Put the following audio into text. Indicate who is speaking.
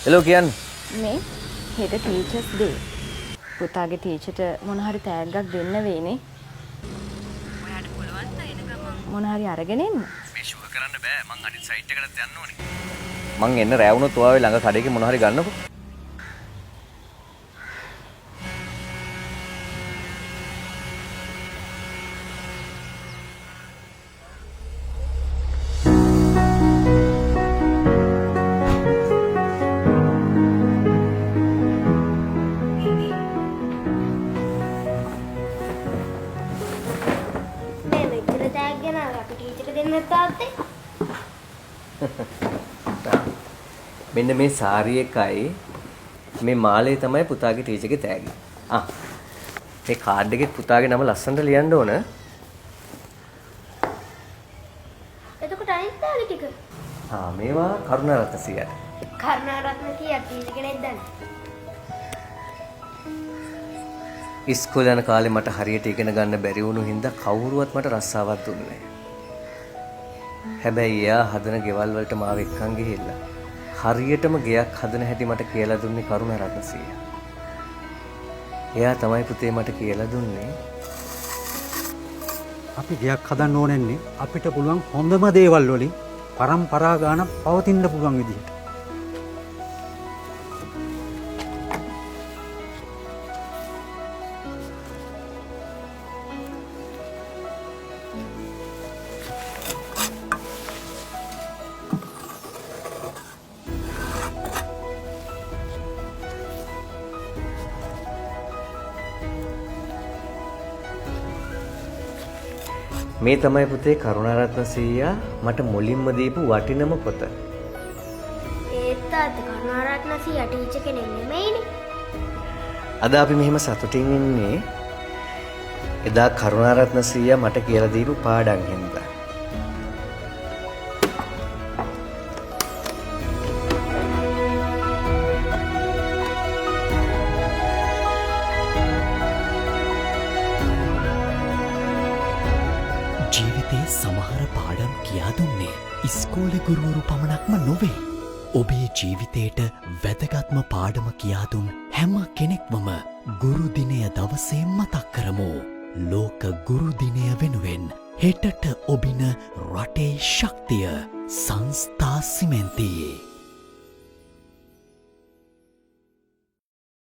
Speaker 1: එලෝ කියන්න.
Speaker 2: මේ හෙට ටීචර්ස් ඩේ. පුතාගේ ටීචර්ට මොන හරි තෑග්ගක් දෙන්න වෙයිනේ. ඔයාට පුළුවන් ද එන ගමන් මොන හරි අරගෙන එන්න?
Speaker 1: මේ ෂුවර් කරන්න බෑ. මං අනිත් සයිට් එකටත් යන්න ඕනේ. මං එන්න රෑ වුණොත් ඔයාගේ ළඟ කඩේක මොන හරි ගන්නකො. මෙන්න මේ සාරි එකයි මේ මාලේ තමයි පුතාගේ ටීචර්ගේ තෑගි. මේ කාඩ් එකේ පුතාගේ නම ලස්සනට ලියන්න ඕන.
Speaker 3: එතකොට අනිත් තාලි ටික.
Speaker 1: මේවා කරුණාරත්න සීයාට.
Speaker 3: කරුණාරත්න කීයක් ටීචර් කෙනෙක් දන්නේ.
Speaker 1: ඉස්කෝලේ යන කාලේ මට හරියට ඉගෙන ගන්න බැරි වුණු හින්දා කවුරුවත් මට රස්සාවක් දුන්නේ නැහැ. හැබැයි එයා හදන ගෙවල් වලට මාව එක්කන් ගිහිල්ලා හරියටම ගෙයක් හදන හැටි මට කියලා දුන්නේ කරුණාරත්න සීයා. එයා තමයි පුතේ මට කියලා දුන්නේ
Speaker 4: අපි ගෙයක් හදන්න ඕනෙන්නේ අපිට පුළුවන් හොඳම දේවල් වලින් පරම්පරා ගානක් පවතින්න පුළුවන් විදිහට.
Speaker 1: මේ තමයි පුතේ කරුණාරත්න සීයා මට මුලින්ම දීපු වටිනම පොත.
Speaker 3: ඒත් තාත්තා කරුණාරත්න සීයා ටීචර් කෙනෙක් නෙමෙයිනේ.
Speaker 1: අද අපි මෙහෙම සතුටින් ඉන්නේ එදා කරුණාරත්න සීයා මට කියලා දීපු පාඩම් හින්දා.
Speaker 5: ජීවිතේ සමහර පාඩම් කියා දුන්නේ ඉස්කෝලේ ගුරුවරු පමණක්ම නොවේ. ඔබේ ජීවිතයට වැදගත්ම පාඩම කියා දුන් හැම කෙනෙක්වම ගුරු දිනය දවසේ මතක් කරමු. ලෝක ගුරු දිනය වෙනුවෙන් හෙටට ඔබින රටේ ශක්තිය සංස්ථා සිමෙන්තියේ